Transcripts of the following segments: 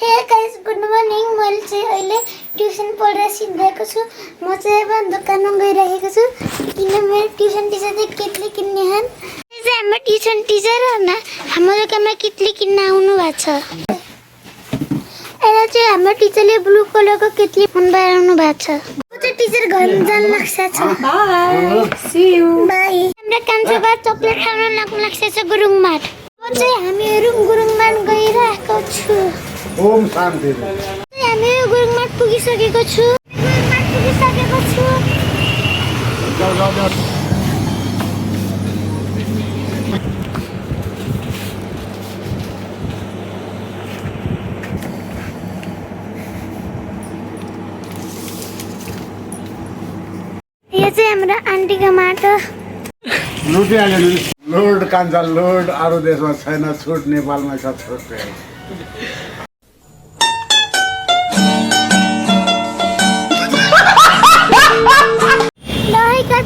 hey guys good morning मैले चाहिँ अहिले ट्युसन पढेर सिद्धिएको छु म चाहिँ अब दोकानमा गइरहेको छु किन मेरो ट्युसन टिचर चाहिँ केटली किन्ने हन् चाहिँ हाम्रो ट्युसन टिचर हैन हाम्रो दोकानमा केटली किन्न आउनु भएको छ अहिले चाहिँ हाम्रो टिचरले ब्लू कलरको केटली बनाउनु भएको छ म चाहिँ टिचर घर जान लाग्छ छ बाइ सी यू बाइ हाम्रो कान्छोबा चकलेट खान लाग्छ छ गुरुङमाट म चाहिँ हामीहरु गुरुङमाट गइरहेको छु ओम शान्ति हामी गुरुङमाट पुगिसकेको छु यो चाहिँ हाम्रो आन्टीको माटो लुटिहाल्यो नि लोड कान्छ लोड अरू देशमा छैन छुट नेपालमा छ छुट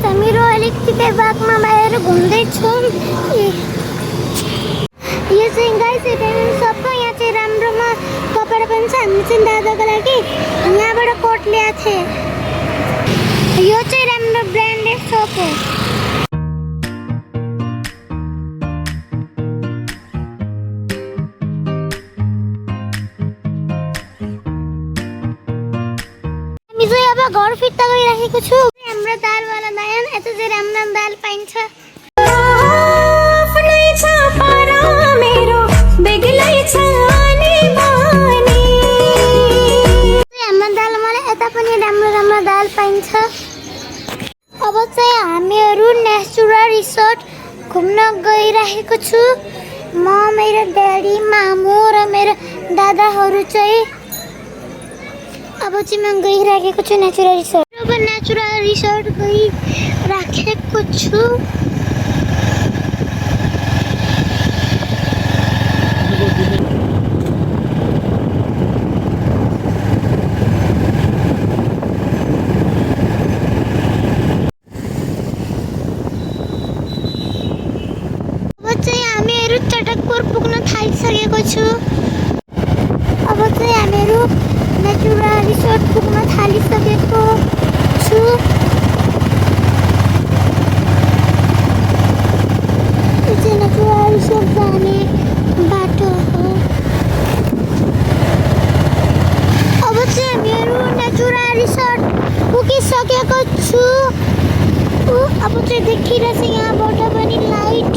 हामीहरू अलिकति बागमा बाहिर घुम्दैछौँ यो चाहिँ गाइस सबै यहाँ चाहिँ राम्रोमा कपडा पनि छ हामी चाहिँ दादाको लागि यहाँबाट कोट ल्याएको थिएँ यो चाहिँ राम्रो ब्रान्डेड सप हो हामी चाहिँ अब घर फिर्ता गइरहेको छु हाम्रो दालवाला दायान यता चाहिँ राम्रो दाल पाइन्छ आफ्नै छ पारा मेरो बेग्लै छ आनी बानी हाम्रो दालवाला यता पनि राम्रो दाल पाइन्छ अब चाहिँ हामीहरू नेचुरल रिसोर्ट घुम्न गइरहेको छु म मेरो ड्याडी मामु र मेरो दादाहरू चाहिँ अब चाहिँ म गइरहेको छु नेचुरल रिसोर्ट अब नेचुरल रिसोर्ट गइराखेको छु अब चाहिँ हामीहरू चटकपुर पुग्न थालिसकेको छु अब चाहिँ हामीहरू नेचुरल रिसोर्ट पुग्न थालिसकेको छु यो चाहिँ नेचुरल रिसोर्ट जाने बाटो हो अब चाहिँ हामीहरू नेचुरल रिसोर्ट पुगिसकेको छु अब चाहिँ देखिरहेछ यहाँबाट पनि लाइट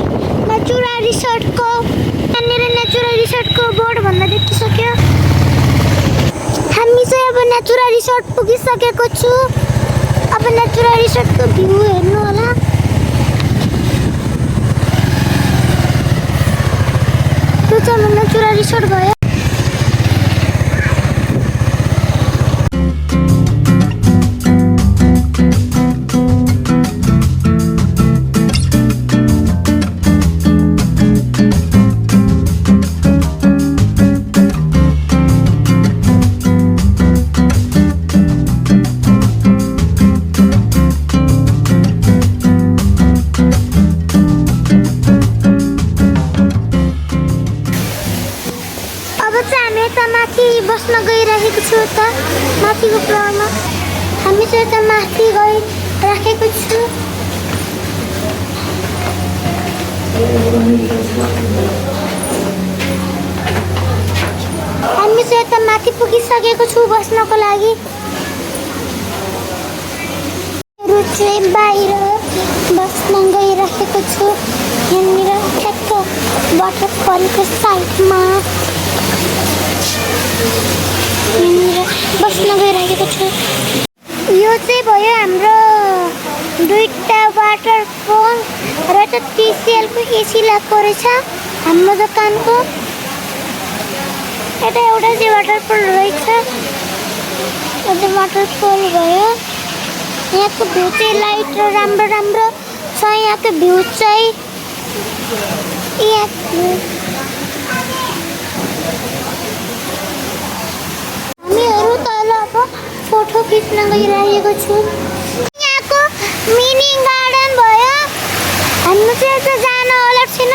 नेचुरल रिसोर्टको यहाँनिर नेचुरल रिसोर्टको बोर्ड भन्दा देखिसक्यो हामी चाहिँ अब नेचुरल रिसोर्ट पुगिसकेको छु अब नेचुरल रिसोर्टको भ्यू हेर्नु होला त्यो चाहिँ हाम्रो नेचुरल रिसोर्ट भयो बस्न गइरहेको छु त माथिको फ्लोरमा हामी चाहिँ यता माथि गइराखेको छु हामी चाहिँ यता माथि पुगिसकेको छु बस्नको लागि चाहिँ बाहिर बस्न गइरहेको छु यहाँनिर ठ्याक्क वाटरफलको साइडमा बस्न गइरहेको छु यो चाहिँ भयो हाम्रो दुईटा वाटरफल र त टिसिएलको एसी लागेको रहेछ हाम्रो दोकानको यता एउटा चाहिँ वाटरफल रहेछ यो चाहिँ वाटरफल भयो यहाँको भ्यू चाहिँ लाइट र राम्रो छ यहाँको भ्यू चाहिँ हामीहरू तल अब फोटो खिच्न गइरहेको छु यहाँको मिनी गार्डन भयो हाम्रो चाहिँ यता जान होला छैन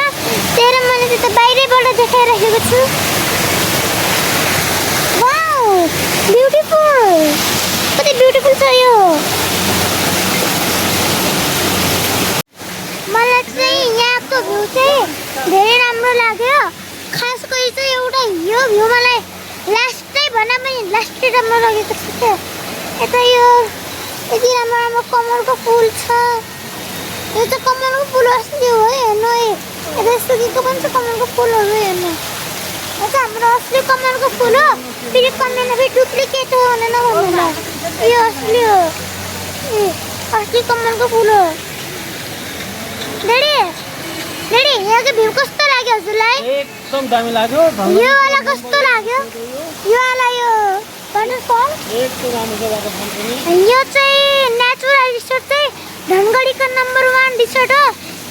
तर मैले चाहिँ बाहिरैबाट देखाइरहेको छु ब्युटिफुल कति ब्युटिफुल छ यो मलाई चाहिँ यहाँको भ्यू चाहिँ धेरै राम्रो लाग्यो खास गरी चाहिँ एउटा यो भ्यू मलाई लास्टै भन्दा पनि लास्टै राम्रो लागेको छ क्या यता यो यति राम्रो राम्रो कमलको फुल छ यो चाहिँ कमलको फुल असली हो हेर्नु है यता सुकेको पनि छ कमलको फुलहरू हेर्नु यो चाहिँ हाम्रो असली कमलको फुल हो फेरि कमेन्ट फेरि डुप्लिकेट हो भनेर भन्नु यो असली हो ए असली कमलको फुल हो डेडी डेडी यहाँको भ्यू कस्तो लाग्यो हजुरलाई एकदम दामी लाग्यो यो वाला कस्तो लाग्यो यो वाला यो वाटरफल एकदम राम्रो छ वाटरफल पनि यो चाहिँ नेचुरल रिसोर्ट चाहिँ धनगढीको नम्बर 1 रिसोर्ट हो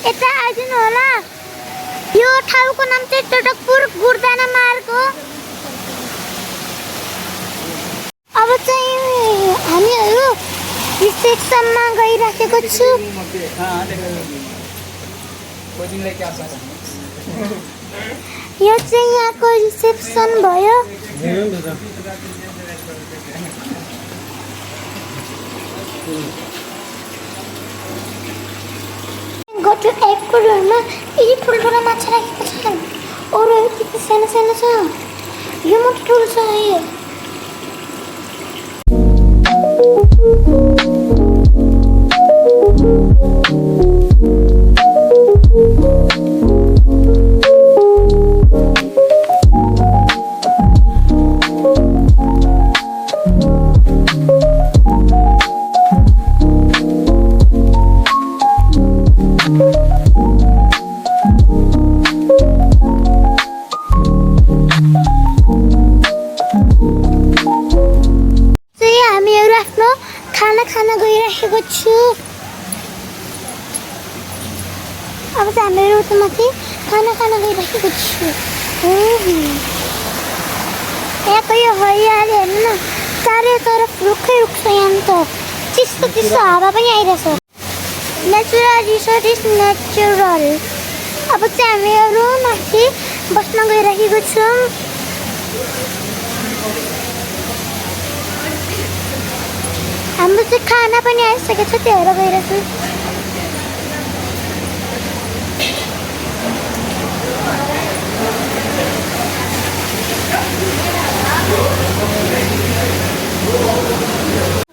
यता आइदिनु होला यो ठाउँको नाम चाहिँ टटकपुर गुरदाना मार्ग हो अब चाहिँ हामीहरू रिसेप्सनमा गइराखेको छु यो चाहिँ यहाँको रिसेप्सन भयो गटु टाइपको रुममा यति ठुल्ठुलो माछा राखेको छ अरू यति सानो सानो छ यो मात्रै ठुलो छ यो खाना गइराखेको छु अब चाहिँ हामीहरू उतामाथि खाना गइराखेको छु यहाँको यो हरियाली हेर्नु न चारैतर्फ रुखै रुख छ यहाँ त चिसो चिसो हावा पनि आइरहेछ नेचुरल रिसोर्ट इज नेचुरल अब चाहिँ हामीहरू माथि बस्न गइराखेको छौँ हाम्रो चाहिँ खाना पनि आइसकेको छ त्यो हेरेर गइरहेको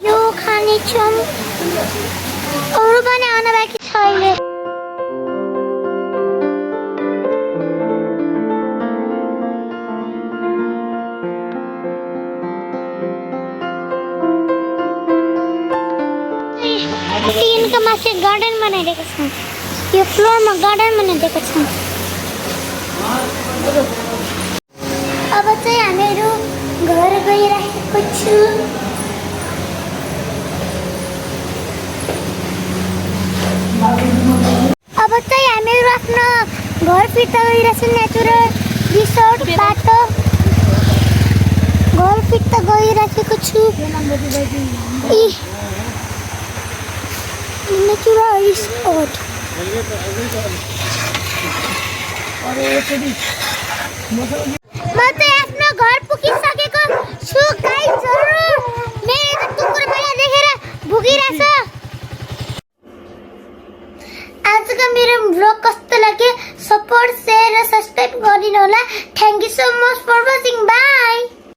यो खानेछौँ अरू पनि आउन बाँकी छ अहिले टिनको माथि गार्डन बनाइदिएको छ यो फ्लोरमा गार्डन बनाइदिएको छ अब चाहिँ हामीहरू घर गइराखेको छु अब चाहिँ हामीहरू आफ्नो घर फिर्ता गइरहेको छु नेचुरल रिसोर्टबाट घर फिर्ता गइराखेको छु नेचुरल रिसोर्ट म चाहिँ आफ्नो घर पुगिसकेँ